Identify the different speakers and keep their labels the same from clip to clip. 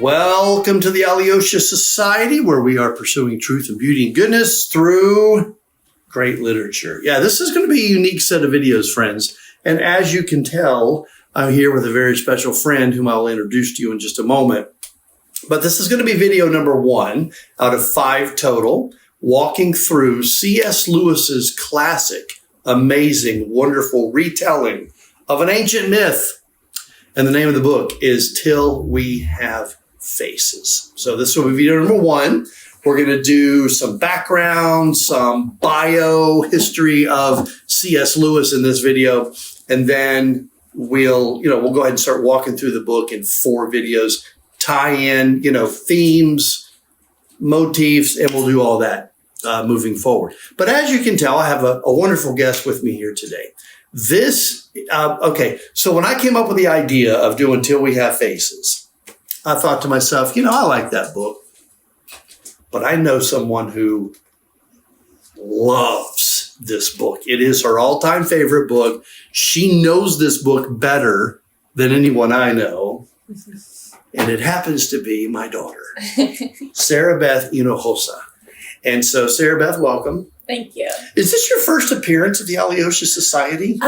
Speaker 1: Welcome to the Alyosha Society, where we are pursuing truth and beauty and goodness through great literature. Yeah, this is going to be a unique set of videos, friends. And as you can tell, I'm here with a very special friend whom I'll introduce to you in just a moment. But this is going to be video number 1 out of 5 total, walking through C.S. Lewis's classic, amazing, wonderful retelling of an ancient myth. And the name of the book is Till We Have Faces. So this will be video number 1. We're going to do some background, some bio history of C.S. Lewis in this video. And then we'll go ahead and start walking through the book in 4 videos, tie in, themes, motifs, and we'll do all that moving forward. But as you can tell, I have a wonderful guest with me here today. So when I came up with the idea of doing Till We Have Faces, I thought to myself, I like that book, but I know someone who loves this book. It is her all-time favorite book. She knows this book better than anyone I know. And it happens to be my daughter, Sarah Beth Hinojosa. And so, Sarah Beth, welcome.
Speaker 2: Thank you.
Speaker 1: Is this your first appearance at the Alyosha Society?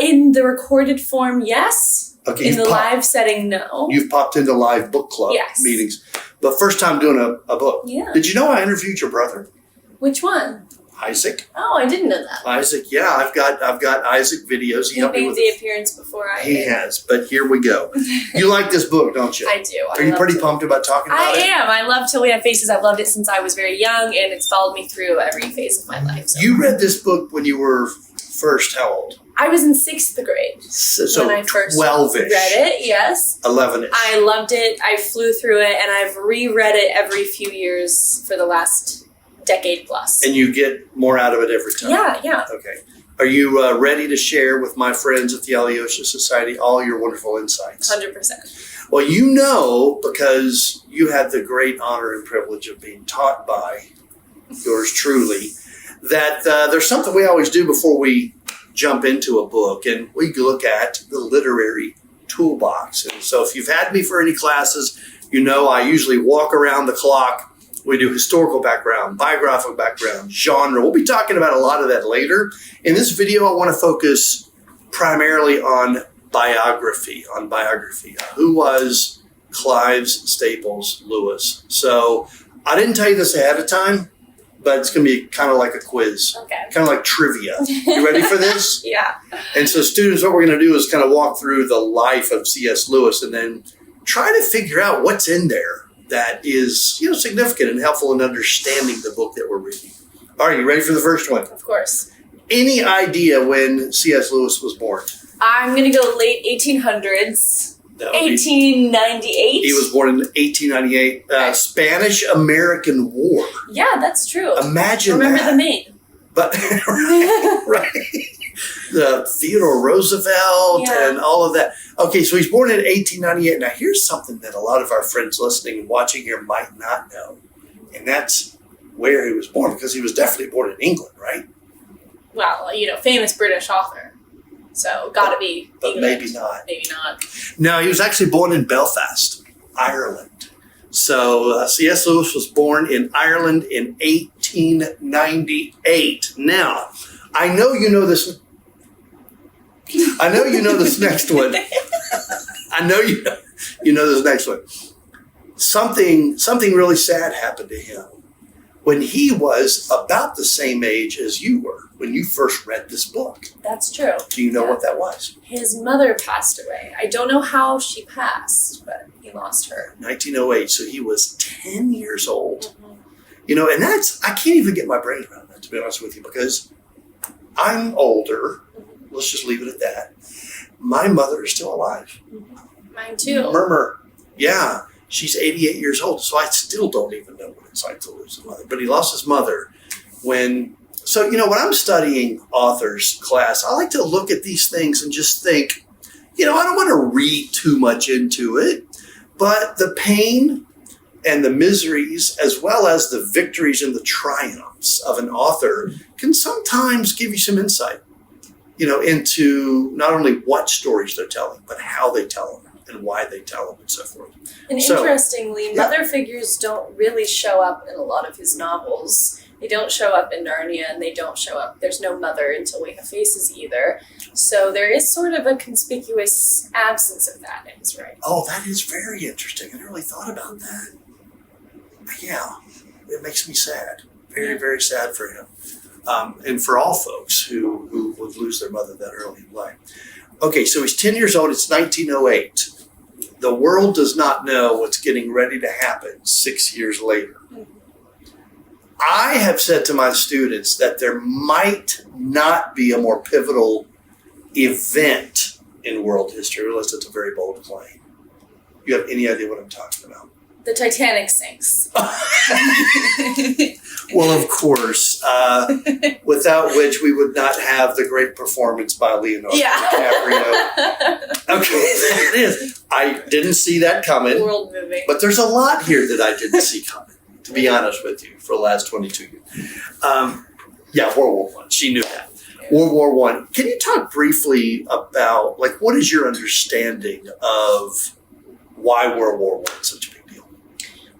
Speaker 2: In the recorded form, yes.
Speaker 1: Okay.
Speaker 2: In the live setting, no.
Speaker 1: You've popped into live book club meetings. But first time doing a book.
Speaker 2: Yeah.
Speaker 1: Did you know I interviewed your brother?
Speaker 2: Which one?
Speaker 1: Isaac.
Speaker 2: Oh, I didn't know that.
Speaker 1: Isaac, yeah. I've got Isaac videos.
Speaker 2: He made the appearance before I did.
Speaker 1: He has, but here we go. You like this book, don't you?
Speaker 2: I do.
Speaker 1: Are you pretty pumped about talking about it?
Speaker 2: I am. I love Till We Have Faces. I've loved it since I was very young, and it's followed me through every phase of my life. So.
Speaker 1: You read this book when you were first how old?
Speaker 2: I was in 6th grade
Speaker 1: so
Speaker 2: when I first
Speaker 1: 12-ish.
Speaker 2: read it, yes.
Speaker 1: 11-ish.
Speaker 2: I loved it. I flew through it, and I've reread it every few years for the last decade plus.
Speaker 1: And you get more out of it every time?
Speaker 2: Yeah.
Speaker 1: Okay. Are you ready to share with my friends at the Alyosha Society all your wonderful insights?
Speaker 2: 100%.
Speaker 1: Well, because you had the great honor and privilege of being taught by yours truly, that there's something we always do before we jump into a book, and we look at the literary toolbox. And so if you've had me for any classes, I usually walk around the clock. We do historical background, biographical background, genre. We'll be talking about a lot of that later. In this video, I want to focus primarily on biography. Who was Clive Staples Lewis? So I didn't tell you this ahead of time, but it's going to be kind of like a quiz.
Speaker 2: Okay.
Speaker 1: Kind of like trivia. You ready for this?
Speaker 2: Yeah.
Speaker 1: And so students, what we're going to do is kind of walk through the life of C.S. Lewis and then try to figure out what's in there that is, significant and helpful in understanding the book that we're reading. All right, you ready for the first one?
Speaker 2: Of course.
Speaker 1: Any idea when C.S. Lewis was born?
Speaker 2: I'm going to go late 1800s. 1898.
Speaker 1: He was born in 1898. Spanish-American War.
Speaker 2: Yeah, that's true.
Speaker 1: Imagine
Speaker 2: Remember
Speaker 1: that.
Speaker 2: the name.
Speaker 1: But right. The Theodore Roosevelt and all of that. Okay, so he's born in 1898. Now, here's something that a lot of our friends listening and watching here might not know, and that's where he was born, because he was definitely born in England, right?
Speaker 2: Well, famous British author. So, gotta be
Speaker 1: But
Speaker 2: England.
Speaker 1: maybe not.
Speaker 2: Maybe not.
Speaker 1: No, he was actually born in Belfast, Ireland. So, C.S. Lewis was born in Ireland in 1898. Now, I know you know this. I know you know this next one. I know you know this next one. Something really sad happened to him when he was about the same age as you were when you first read this book.
Speaker 2: That's true.
Speaker 1: Do you know what that was?
Speaker 2: His mother passed away. I don't know how she passed, but he lost her.
Speaker 1: 1908. So he was 10 years old. Mm-hmm. And I can't even get my brain around that, to be honest with you, because I'm older. Let's just leave it at that. My mother is still alive.
Speaker 2: Mine too.
Speaker 1: Murmur. Yeah. She's 88 years old. So I still don't even know what it's like to lose a mother. But he lost his mother when when I'm studying authors class, I like to look at these things and just think, I don't want to read too much into it, but the pain and the miseries, as well as the victories and the triumphs of an author, can sometimes give you some insight. into not only what stories they're telling, but how they tell them. and why they tell them and so forth.
Speaker 2: And interestingly, mother figures don't really show up in a lot of his novels. They don't show up in Narnia, and they don't show up. There's no mother until We Have Faces either. So there is sort of a conspicuous absence of that in his writing.
Speaker 1: Oh, that is very interesting. I never really thought about that. Yeah, it makes me sad. Very, very sad for him. And for all folks who would lose their mother that early in life. Okay, so he's 10 years old. It's 1908. The world does not know what's getting ready to happen 6 years later. I have said to my students that there might not be a more pivotal event in world history, unless it's a very bold claim. You have any idea what I'm talking about?
Speaker 2: The Titanic sinks.
Speaker 1: Well, of course, without which we would not have the great performance by Leonardo DiCaprio. Okay, there it is. I didn't see that coming.
Speaker 2: World moving.
Speaker 1: But there's a lot here that I didn't see coming, to be honest with you, for the last 22 years. World War I. She knew that. World War I. Can you talk briefly about, what is your understanding of why World War I is such a big deal?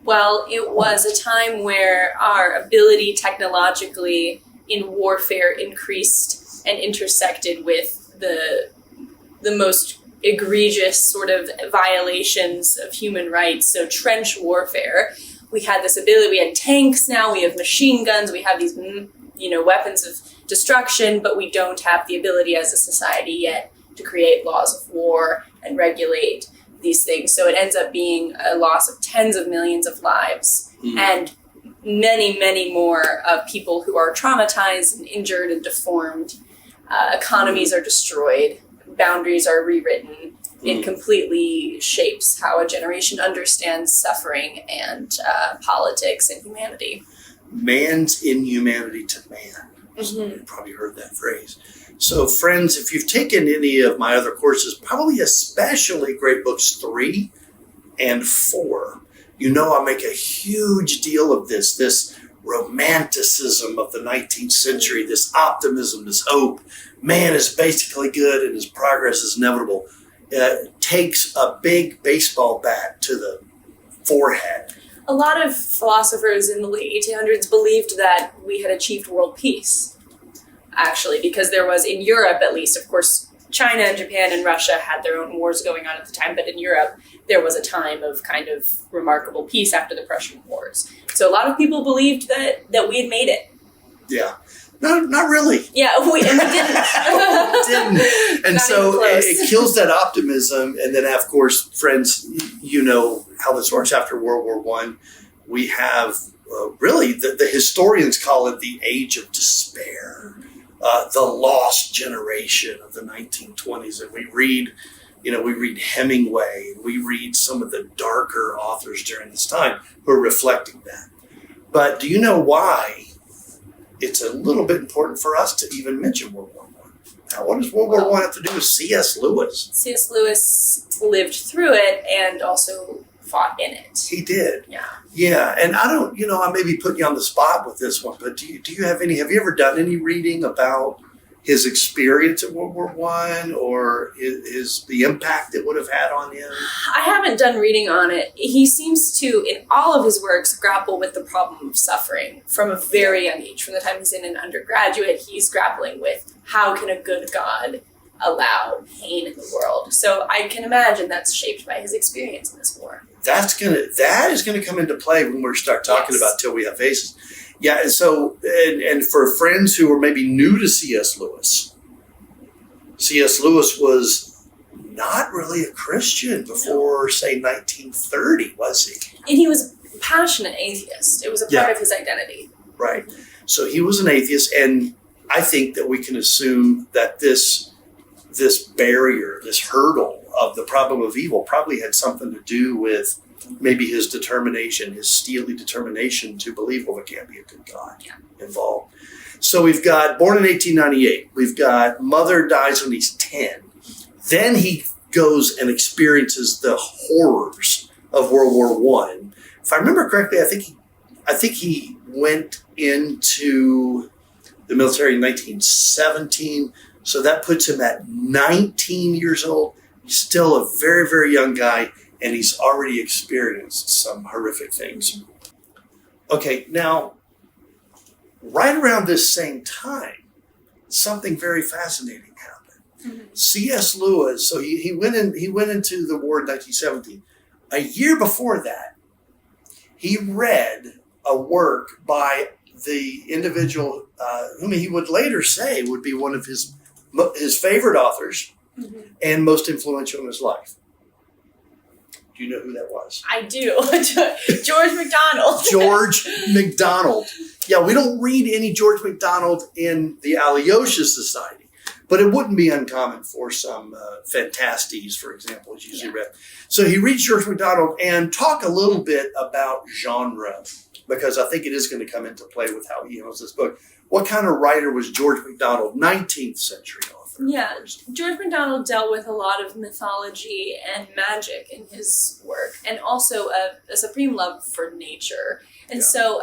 Speaker 2: Well, it was a time where our ability technologically in warfare increased and intersected with the most egregious sort of violations of human rights. So trench warfare. We had this ability. We had tanks now. We have machine guns. We have these, weapons of destruction, but we don't have the ability as a society yet to create laws of war and regulate these things. So it ends up being a loss of tens of millions of lives and many, many more of people who are traumatized and injured and deformed. Economies are destroyed. Boundaries are rewritten. It completely shapes how a generation understands suffering and politics and humanity. Man's inhumanity to man. You've probably heard that phrase.
Speaker 1: So, friends, if you've taken any of my other courses, probably especially Great Books 3 and 4, I make a huge deal of this romanticism of the 19th century, this optimism, this hope. Man is basically good and his progress is inevitable. Takes a big baseball bat to the forehead.
Speaker 2: A lot of philosophers in the late 1800s believed that we had achieved world peace, actually, because there was, in Europe at least, of course, China and Japan and Russia had their own wars going on at the time, but in Europe, there was a time of kind of remarkable peace after the Prussian Wars. So a lot of people believed that we had made it.
Speaker 1: Yeah. No, not really.
Speaker 2: Yeah, we didn't.
Speaker 1: Didn't. And so it kills that optimism. And then, of course, friends, you know how this works after World War I. We have really, the historians call it the age of despair, the lost generation of the 1920s. And we read Hemingway, and we read some of the darker authors during this time who are reflecting that. But do you know why it's a little bit important for us to even mention World War I? Now, what does World War I have to do with C.S. Lewis?
Speaker 2: C.S. Lewis lived through it and also fought in it.
Speaker 1: He did.
Speaker 2: Yeah.
Speaker 1: Yeah, and I don't, I may be putting you on the spot with this one, but do you have you ever done any reading about his experience at World War I or the impact it would have had on him?
Speaker 2: I haven't done reading on it. He seems to, in all of his works, grapple with the problem of suffering from a very young age. From the time he's in an undergraduate, he's grappling with how can a good God allow pain in the world. So I can imagine that's shaped by his experience in this war.
Speaker 1: That is gonna come into play when we start talking about Till We Have Faces. Yeah, and so, and for friends who are maybe new to C.S. Lewis was not really a Christian before, say, 1930, was he?
Speaker 2: And he was a passionate atheist. It was a part of his identity.
Speaker 1: Right. So he was an atheist, and I think that we can assume that this barrier, this hurdle of the problem of evil probably had something to do with maybe his determination, his steely determination to believe, well, there can't be a good God involved. So we've got born in 1898. We've got mother dies when he's 10. Then he goes and experiences the horrors of World War I. If I remember correctly, I think he went into the military in 1917. So that puts him at 19 years old. He's still a very, very young guy, and he's already experienced some horrific things. Okay, now, right around this same time, something very fascinating happened.
Speaker 2: Mm-hmm.
Speaker 1: C.S. Lewis, so he went into the war in 1917. A year before that, he read a work by the individual whom he would later say would be one of his favorite authors and most influential in his life. Do you know who that was?
Speaker 2: I do. George MacDonald.
Speaker 1: George MacDonald. Yeah, we don't read any George MacDonald in the Alyosha Society, but it wouldn't be uncommon for some Fantastes, for example, is usually read. So he reads George MacDonald and talk a little bit about genre, because I think it is going to come into play with how he handles this book. What kind of writer was George MacDonald? 19th century author.
Speaker 2: Yeah, George MacDonald dealt with a lot of mythology and magic in his work, and also a supreme love for nature. And so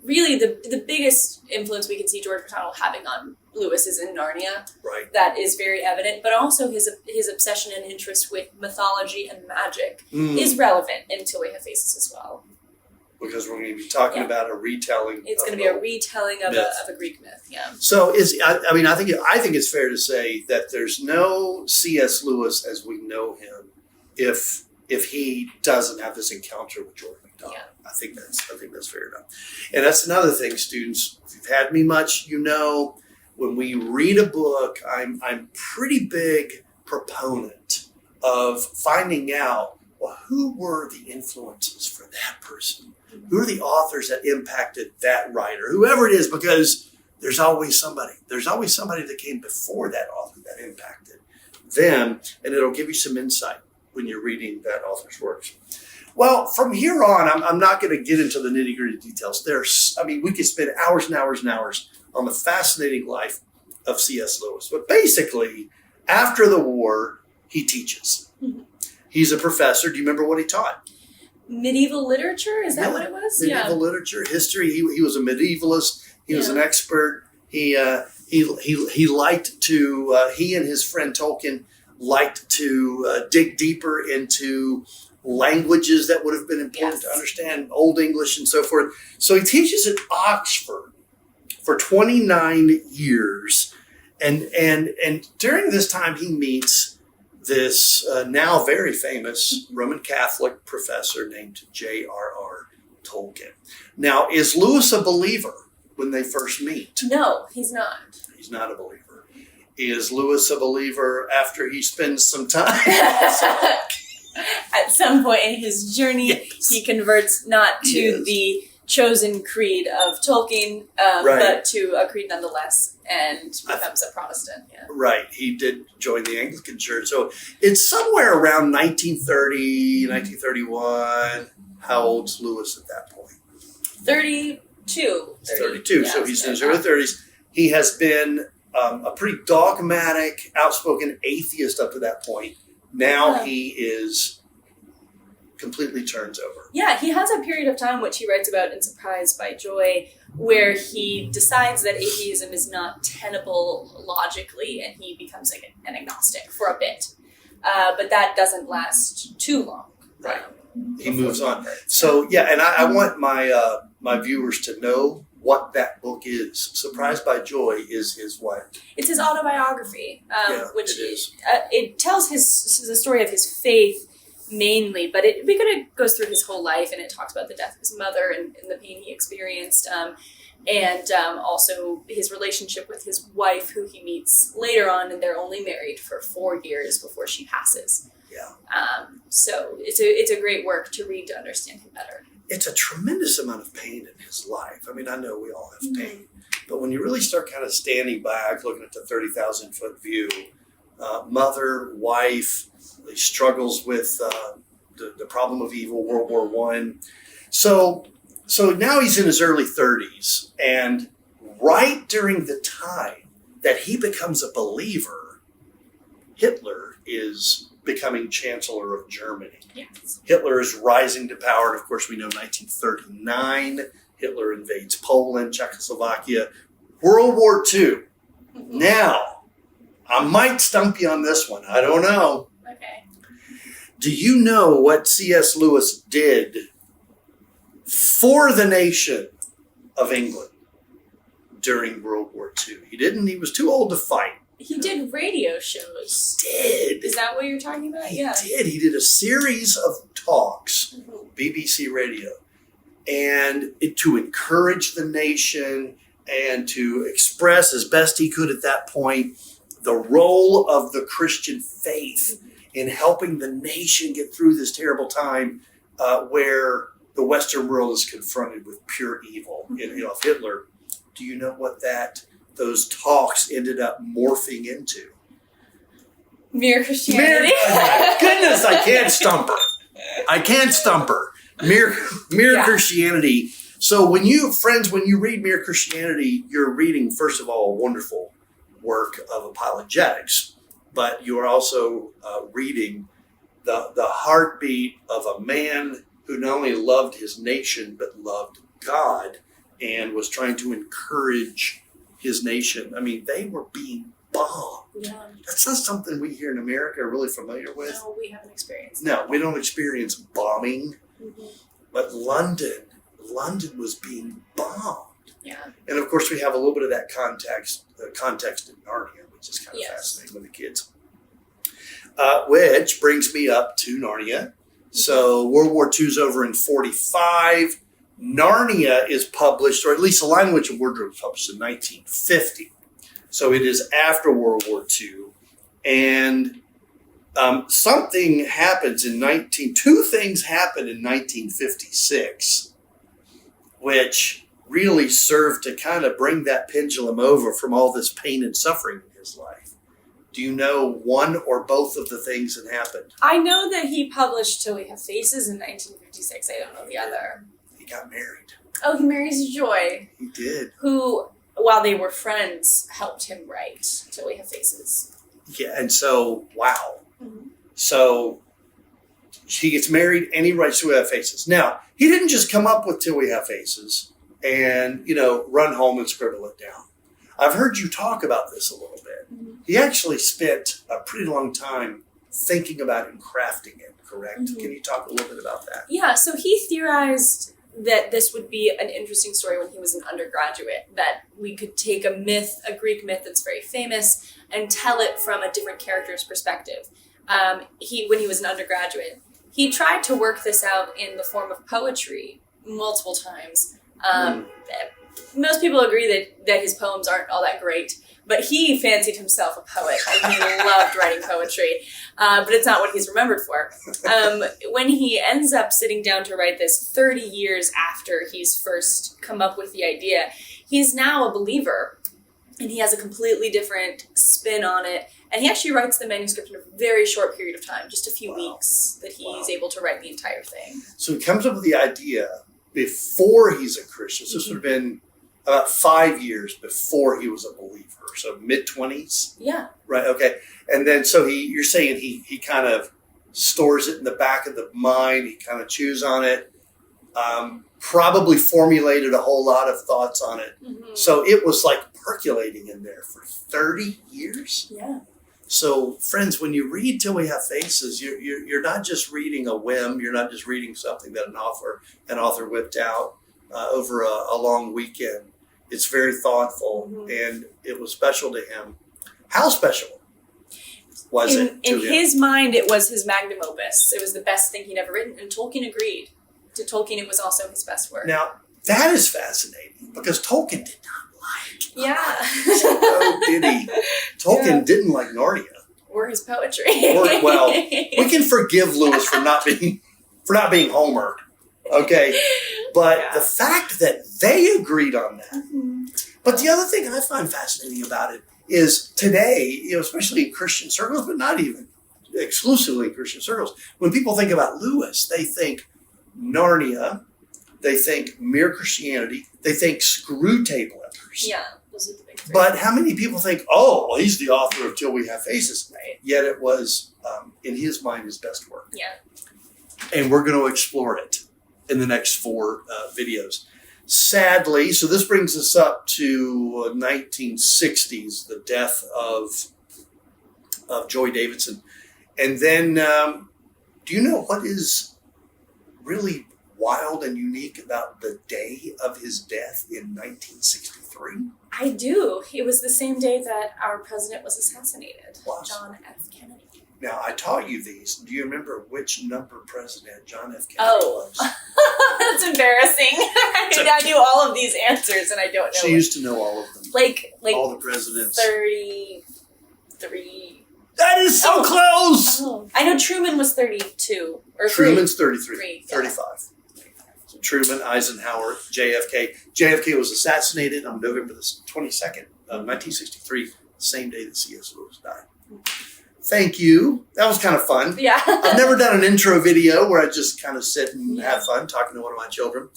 Speaker 2: really the biggest influence we can see George MacDonald having on Lewis is in Narnia.
Speaker 1: Right.
Speaker 2: That is very evident, but also his obsession and interest with mythology and magic is relevant in Till We Have Faces as well.
Speaker 1: Because we're going to be talking about a retelling.
Speaker 2: It's going to be a retelling of a Greek myth. Yeah.
Speaker 1: So I think it's fair to say that there's no C.S. Lewis as we know him if he doesn't have this encounter with George MacDonald. Yeah. I think that's fair enough. And that's another thing, students. If you've had me much, you know, when we read a book, I'm pretty big proponent of finding out, well, who were the influences for that person? Who are the authors that impacted that writer? Whoever it is, because there's always somebody. There's always somebody that came before that author that impacted them, and it'll give you some insight when you're reading that author's works. Well, from here on, I'm not going to get into the nitty-gritty details. We could spend hours and hours and hours on the fascinating life of C.S. Lewis. But basically, after the war, he teaches. Mm-hmm. He's a professor. Do you remember what he taught?
Speaker 2: Medieval literature? Is that what it was?
Speaker 1: Medieval literature, history. He was a medievalist. He was an expert. He liked to, he and his friend Tolkien liked to dig deeper into languages that would have been important to understand, Old English and so forth. So he teaches at Oxford for 29 years. And during this time, he meets this now very famous Roman Catholic professor named J.R.R. Tolkien. Now, is Lewis a believer when they first meet?
Speaker 2: No, he's not.
Speaker 1: He's not a believer. Is Lewis a believer after he spends some time?
Speaker 2: At some point in his journey, he converts not to the chosen creed of Tolkien, but to a creed nonetheless, and becomes a Protestant. Yeah. Right.
Speaker 1: He did join the Anglican Church. So it's somewhere around 1930, 1931. How old's Lewis at that point?
Speaker 2: 32.
Speaker 1: 32. So he's in his early 30s. He has been a pretty dogmatic, outspoken atheist up to that point. Now he is completely turns over.
Speaker 2: Yeah, he has a period of time, which he writes about in Surprised by Joy, where he decides that atheism is not tenable logically, and he becomes like an agnostic for a bit. But that doesn't last too long.
Speaker 1: Right. He moves on. So, yeah, and I want my viewers to know what that book is. Surprised by Joy is his what?
Speaker 2: It's his autobiography, which it tells the story of his faith mainly, but it kind of goes through his whole life, and it talks about the death of his mother and the pain he experienced, and also his relationship with his wife, who he meets later on, and they're only married for 4 years before she passes.
Speaker 1: Yeah.
Speaker 2: So it's a great work to read to understand him better.
Speaker 1: It's a tremendous amount of pain in his life. I mean, I know we all have pain, but when you really start kind of standing back, looking at the 30,000 foot view, mother, wife, he struggles with the problem of evil, World War I. So now he's in his early 30s, and right during the time that he becomes a believer, Hitler is becoming Chancellor of Germany.
Speaker 2: Yes.
Speaker 1: Hitler is rising to power, and of course we know 1939, Hitler invades Poland, Czechoslovakia, World War II. Now, I might stump you on this one. I don't know.
Speaker 2: Okay.
Speaker 1: Do you know what C.S. Lewis did for the nation of England during World War II? He was too old to fight.
Speaker 2: He did radio shows.
Speaker 1: Did.
Speaker 2: Is that what you're talking about?
Speaker 1: He did. He did a series of talks, BBC Radio, and to encourage the nation and to express as best he could at that point the role of the Christian faith in helping the nation get through this terrible time where the Western world is confronted with pure evil. Of Hitler, do you know what those talks ended up morphing into?
Speaker 2: Mere Christianity.
Speaker 1: Goodness, I can't stump her. Mere Christianity. So when you read Mere Christianity, you're reading, first of all, a wonderful work of apologetics, but you are also reading the heartbeat of a man who not only loved his nation, but loved God and was trying to encourage his nation. I mean, they were being bombed.
Speaker 2: Yeah.
Speaker 1: That's not something we here in America are really familiar with.
Speaker 2: No, we haven't experienced
Speaker 1: No, we don't experience bombing. But London was being bombed.
Speaker 2: Yeah.
Speaker 1: And of course, we have a little bit of that context in Narnia, which is kind of fascinating with the kids. Which brings me up to Narnia. So World War II is over in 1945. Narnia is published, or at least The Language of Wardrobe was published in 1950. So it is after World War II. And something happens two things happen in 1956, which really served to kind of bring that pendulum over from all this pain and suffering in his life. Do you know one or both of the things that happened?
Speaker 2: I know that he published Till We Have Faces in 1956. I don't know the other.
Speaker 1: He got married.
Speaker 2: Oh, he marries Joy.
Speaker 1: He did.
Speaker 2: Who, while they were friends, helped him write Till We Have Faces.
Speaker 1: Yeah, and so, wow. So he gets married and he writes Till We Have Faces. Now, he didn't just come up with Till We Have Faces and, run home and scribble it down. I've heard you talk about this a little bit. He actually spent a pretty long time thinking about it and crafting it, correct? Can you talk a little bit about that?
Speaker 2: Yeah, so he theorized that this would be an interesting story when he was an undergraduate, that we could take a myth, a Greek myth that's very famous, and tell it from a different character's perspective. When he was an undergraduate, he tried to work this out in the form of poetry multiple times. Most people agree that his poems aren't all that great, but he fancied himself a poet and he loved writing poetry. But it's not what he's remembered for. When he ends up sitting down to write this 30 years after he's first come up with the idea, he's now a believer and he has a completely different spin on it. And he actually writes the manuscript in a very short period of time, just a few weeks, that he's able to write the entire thing.
Speaker 1: So he comes up with the idea before he's a Christian. So this would have been about 5 years before he was a believer. So mid-20s?
Speaker 2: Yeah.
Speaker 1: Right, okay. And then, so you're saying he kind of stores it in the back of the mind. He kind of chews on it. Probably formulated a whole lot of thoughts on it. So it was like percolating in there for 30 years?
Speaker 2: Yeah.
Speaker 1: So, friends, when you read Till We Have Faces, you're not just reading a whim. You're not just reading something that an author whipped out over a long weekend. It's very thoughtful, and it was special to him. How special was it to him?
Speaker 2: In his mind, it was his magnum opus. It was the best thing he'd ever written, and Tolkien agreed. To Tolkien, it was also his best work.
Speaker 1: Now, that is fascinating, because Tolkien did not like
Speaker 2: Narnia.
Speaker 1: So did he? Tolkien didn't like Narnia.
Speaker 2: Or his poetry.
Speaker 1: Well, we can forgive Lewis for not being Homer. Okay, but the fact that they agreed on that. But the other thing I find fascinating about it is today, especially in Christian circles, but not even exclusively in Christian circles, when people think about Lewis, they think Narnia, they think Mere Christianity, they think Screw Tape Letters.
Speaker 2: Yeah, those are the big three.
Speaker 1: But how many people think, oh, well, he's the author of Till We Have Faces?
Speaker 2: Right.
Speaker 1: Yet it was, in his mind, his best work.
Speaker 2: Yeah.
Speaker 1: And we're going to explore it in the next 4 videos. Sadly, so this brings us up to 1960s, the death of Joy Davidson. And then Do you know what is really wild and unique about the day of his death in 1963?
Speaker 2: I do. It was the same day that our president was assassinated,
Speaker 1: Was.
Speaker 2: John F. Kennedy.
Speaker 1: Now, I taught you these. Do you remember which number president John F. Kennedy
Speaker 2: Oh.
Speaker 1: was?
Speaker 2: That's embarrassing. I knew all of these answers, and I don't know.
Speaker 1: She used to know all of them.
Speaker 2: like
Speaker 1: all the presidents.
Speaker 2: 33.
Speaker 1: That is so close!
Speaker 2: Oh. I know Truman was 32. Or
Speaker 1: Truman's 33.
Speaker 2: Three, yeah.
Speaker 1: 35. So Truman, Eisenhower, JFK. JFK was assassinated on November the 22nd of 1963, the same day that C.S. Lewis died. Thank you. That was kind of fun.
Speaker 2: Yeah.
Speaker 1: I've never done an intro video where I just kind of sit and have fun talking to one of my children.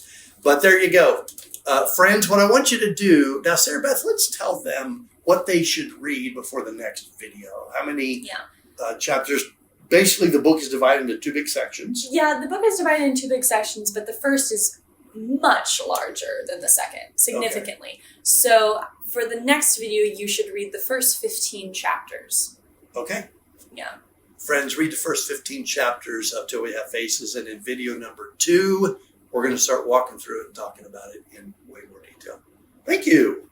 Speaker 1: But there you go. Friends, what I want you to do, now Sarah Beth, let's tell them what they should read before the next video. How many chapters? Basically, the book is divided into two big sections.
Speaker 2: Yeah, the book is divided into two big sections, but the first is much larger than the second, significantly. Okay. So for the next video, you should read the first 15 chapters.
Speaker 1: Okay.
Speaker 2: Yeah.
Speaker 1: Friends, read the first 15 chapters of Till We Have Faces, and in video number 2, we're going to start walking through it and talking about it in way more detail. Thank you.